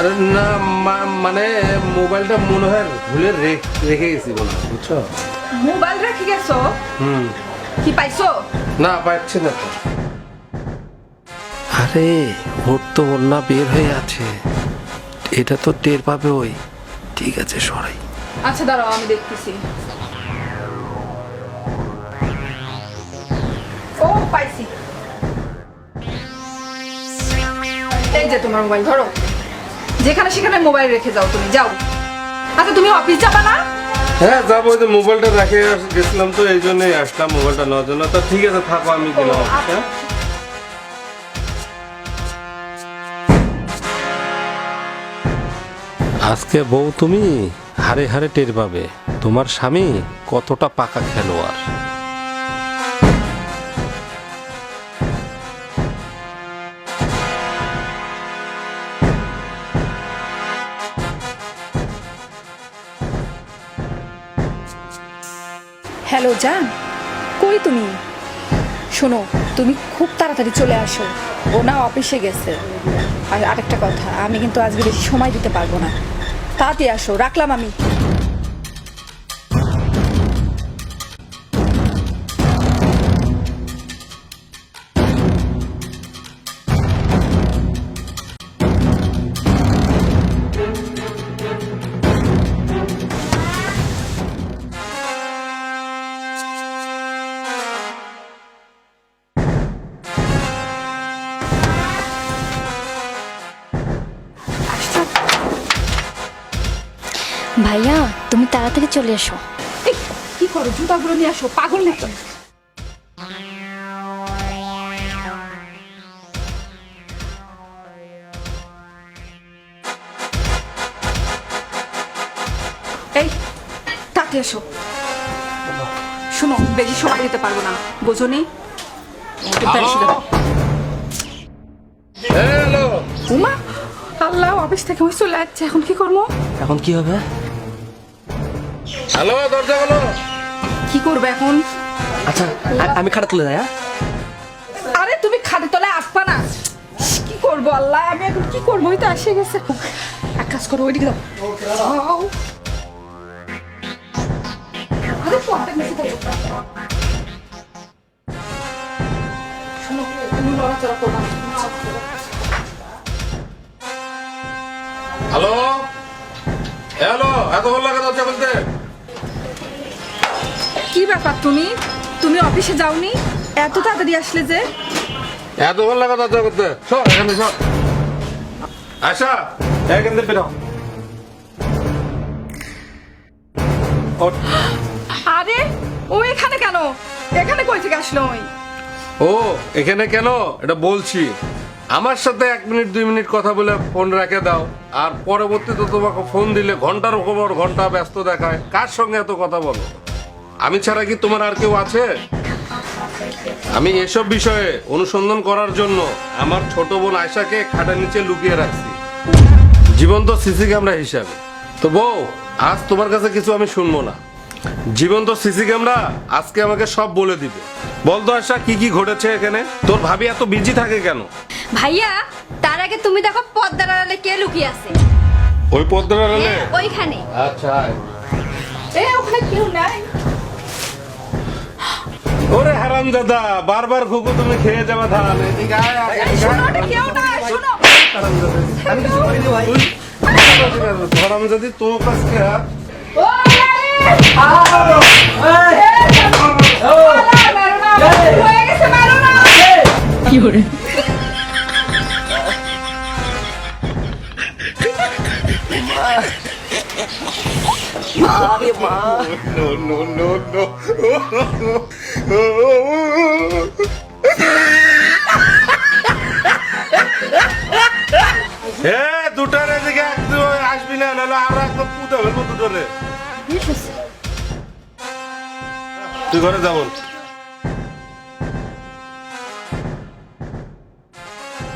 আরে না মানে মোবাইলটা মনে হয় ভুলে রেখে গেছি বলে, বুঝছো? মোবাইল রেখে গেছো? কি পাইছো? না পাচ্ছি না তো। আরে ওর তো ওড়না বের হয়ে আছে, এটা তো টের পাবে ওই। ঠিক আছে সরাই। আচ্ছা দাঁড়াও আমি দেখতেছি। ও পাইছি। এই যে তোমার মোবাইল, ধরো। যেখানে সেখানে মোবাইল রেখে যাও, তুমি যাও। আচ্ছা তুমি অফিস যাবা না? হ্যাঁ যাবো, ওই যে মোবাইলটা রেখে গেছিলাম তো এই জন্যই আসলাম মোবাইলটা নেওয়ার জন্য। তো ঠিক আছে থাকো, আমি দিলাম অফিসে। আজকে বউ তুমি হারে হারে টের পাবে তোমার স্বামী কতটা পাকা খেলোয়াড়। হ্যালো জান, কই তুমি? শোনো, তুমি খুব তাড়াতাড়ি চলে আসো, ও না অফিসে গেছে। আর আরেকটা কথা, আমি কিন্তু আজকে বেশি সময় দিতে পারবো না, তাড়াতাড়ি আসো। রাখলাম আমি। ভাইয়া তুমি তাড়াতাড়ি চলে এসো। এই, কি করো? জুতাগুলো নিয়ে আসো, পাগল নাকি? এই তাতে এসো। শোনো, বেশি সময় দিতে পারবো না, বোঝনি? হ্যালো উমা, আল্লাহ, অফিস থেকে ওই চলে যাচ্ছে, এখন কি করবো? এখন কি হবে? হ্যালো, দরজা বলো। কি করবে এখন? আচ্ছা আমি খাটা তুলে যাই। আরে তুমি খাটে তলায় আসবা না? কি করবো আল্লাহ, আমি এখন কি করবো? ওই তো এসে গেছে। এক কাজ করো, ওইদিকে দাও। যাও। আরে পর্দা নিচে দাও। শোনো, তুমি নড়াচড়া করবা না। হ্যালো হ্যালো, এত ভালো লাগে দরজা বলতে? কি ব্যাপার, তুমি তুমি অফিসে যাওনি? এত তাড়াতাড়ি আসলে যে? এত ভালো লাগে দরজা করতে? সর এখানে সর। আশা এখান থেকে বেরো। আরে ও এখানে কেন? এখানে কই থেকে আসলো ওই? ও এখানে কেন এটা বলছি। আমার সাথে 1 মিনিট 2 মিনিট কথা বলে ফোন রেখে দাও, আর পরবর্তীতে তোমাকে ফোন দিলে ঘন্টার উপর ঘন্টা ব্যস্ত দেখায়। কার সঙ্গে এত কথা বলো? আমি ছাড়া কি তোমার আর কেউ আছে? আমি এসব বিষয়ে অনুসন্ধান করার জন্য আমার ছোট বোন আয়শাকে খাটের নিচে লুকিয়ে রাখছি, জীবন্ত সিসি ক্যামেরা হিসাবে। তো বউ, আজ তোমার কাছে কিছু আমি শুনবো না। জীবন্ত সিসি ক্যামেরা আজকে আমাকে সব বলে দিবে। বলতো আয়শা, কি কি ঘটেছে এখানে? তোর ভাবি এত বিজি থাকে কেন? ভাইয়া তার আগে তুমি দেখো পর্দার আড়ালে কে লুকিয়ে আছে। ওই পদ্মার আড়ালে? ওইখানে। আচ্ছা। এ ওখানে কেউ নাই। ওরে হারামজাদা, বারবার খুকু তুমি খেয়ে যাবে ধান। এদিকে আয়, আয়, এই শোনো, ওটা কেউ নাই, শোনো। আমি কিছু করিনি ভাই। হারামজাদি তোর কাছে ও হয়ে গেছে, মারো না। কি করে? আরে মা, নো নো নো নো। দুটার এদিকে একদম আসবি না, নাহলে আরো একদম পুঁতে ফেলবো দুটোরে। তুই ঘরে যাবো।